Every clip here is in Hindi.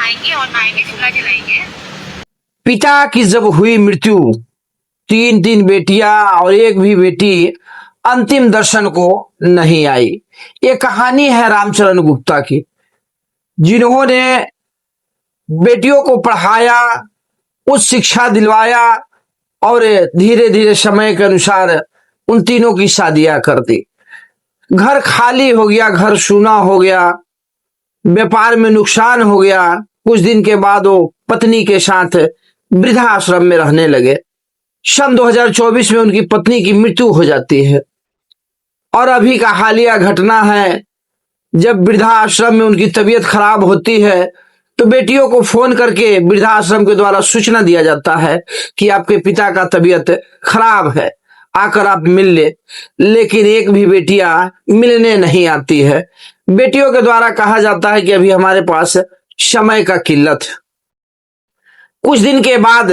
खाएंगे और नहाएंगे, चूल्हा जलाएंगे। पिता की जब हुई मृत्यु, तीन तीन बेटियां और एक भी बेटी अंतिम दर्शन को नहीं आई। ये कहानी है रामचरण गुप्ता की, जिन्होंने बेटियों को पढ़ाया, उच्च शिक्षा दिलवाया और धीरे धीरे समय के अनुसार उन तीनों की शादियां कर दी। घर खाली हो गया, घर सूना हो गया, व्यापार में नुकसान हो गया। कुछ दिन के बाद वो पत्नी के साथ वृद्धाश्रम में रहने लगे। सन 2024 में उनकी पत्नी की मृत्यु हो जाती है। और अभी का हालिया घटना है, जब वृद्धाश्रम में उनकी तबीयत खराब होती है तो बेटियों को फोन करके वृद्धाश्रम के द्वारा सूचना दिया जाता है कि आपके पिता का तबीयत खराब है, आकर आप मिल ले। लेकिन एक भी बेटियां मिलने नहीं आती है। बेटियों के द्वारा कहा जाता है कि अभी हमारे पास समय का किल्लत है। कुछ दिन के बाद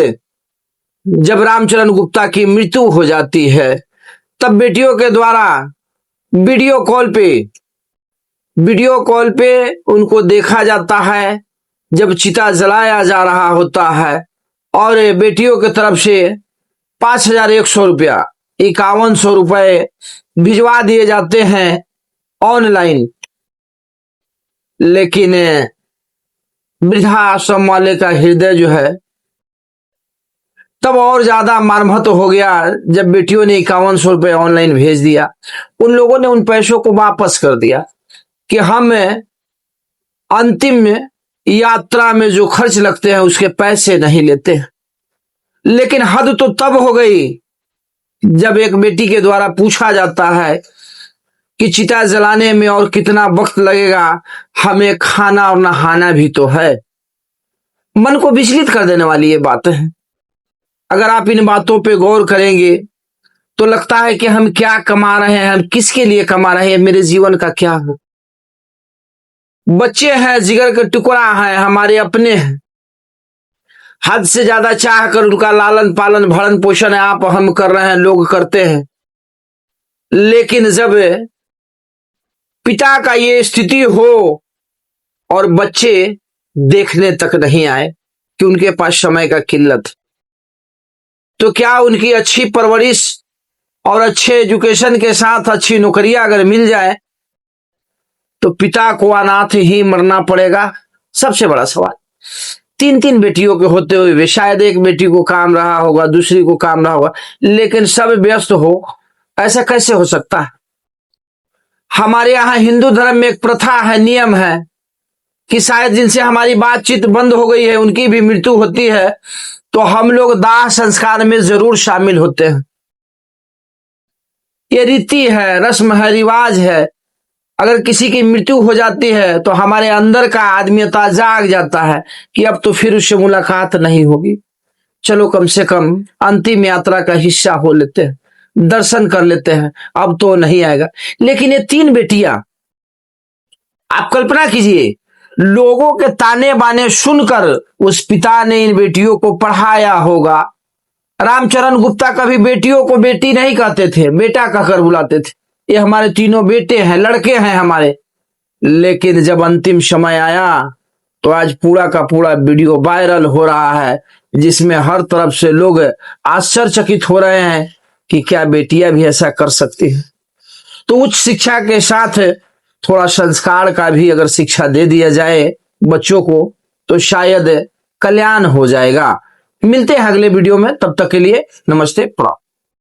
जब रामचरण गुप्ता की मृत्यु हो जाती है, तब बेटियों के द्वारा वीडियो कॉल पे उनको देखा जाता है जब चिता जलाया जा रहा होता है। और बेटियों की तरफ से 5,100 रुपया, 5100 रुपये भिजवा दिए जाते हैं ऑनलाइन। लेकिन वृद्धाश्रम वाले का हृदय जो है तब और ज्यादा मर्महत हो गया जब बेटियों ने 5100 रुपये ऑनलाइन भेज दिया। उन लोगों ने उन पैसों को वापस कर दिया कि हम अंतिम यात्रा में जो खर्च लगते हैं उसके पैसे नहीं लेते। लेकिन हद तो तब हो गई जब एक बेटी के द्वारा पूछा जाता है कि चिता जलाने में और कितना वक्त लगेगा, हमें खाना और नहाना भी तो है। मन को विचलित कर देने वाली ये बात है। अगर आप इन बातों पे गौर करेंगे तो लगता है कि हम क्या कमा रहे हैं, हम किसके लिए कमा रहे हैं, मेरे जीवन का क्या हो। बच्चे हैं, जिगर का टुकड़ा है, हमारे अपने हैं। हद से ज्यादा चाह कर उनका लालन पालन भरण पोषण आप हम कर रहे हैं, लोग करते हैं। लेकिन जब पिता का ये स्थिति हो और बच्चे देखने तक नहीं आए कि उनके पास समय का किल्लत, तो क्या उनकी अच्छी परवरिश और अच्छे एजुकेशन के साथ अच्छी नौकरियां अगर मिल जाए तो पिता को अनाथ ही मरना पड़ेगा? सबसे बड़ा सवाल। तीन तीन बेटियों के होते हुए भी शायद एक बेटी को काम रहा होगा, दूसरी को काम रहा होगा, लेकिन सब व्यस्त हो, ऐसा कैसे हो सकता है? हमारे यहाँ हिंदू धर्म में एक प्रथा है, नियम है कि शायद जिनसे हमारी बातचीत बंद हो गई है, उनकी भी मृत्यु होती है तो हम लोग दाह संस्कार में जरूर शामिल होते हैं। ये रीति है, रस्म है, रिवाज है। अगर किसी की मृत्यु हो जाती है तो हमारे अंदर का आदमीयता जाग जाता है कि अब तो फिर उससे मुलाकात नहीं होगी, चलो कम से कम अंतिम यात्रा का हिस्सा हो लेते हैं, दर्शन कर लेते हैं, अब तो नहीं आएगा। लेकिन ये तीन बेटियां, आप कल्पना कीजिए, लोगों के ताने बाने सुनकर उस पिता ने इन बेटियों को पढ़ाया होगा। रामचरण गुप्ता कभी बेटियों को बेटी नहीं कहते थे, बेटा कहकर बुलाते थे। ये हमारे तीनों बेटे हैं, लड़के हैं हमारे। लेकिन जब अंतिम समय आया तो आज पूरा का पूरा वीडियो वायरल हो रहा है, जिसमें हर तरफ से लोग आश्चर्यचकित हो रहे हैं कि क्या बेटियां भी ऐसा कर सकती हैं। तो उच्च शिक्षा के साथ थोड़ा संस्कार का भी अगर शिक्षा दे दिया जाए बच्चों को तो शायद कल्याण हो जाएगा। मिलते हैं अगले वीडियो में, तब तक के लिए नमस्ते, प्रणाम।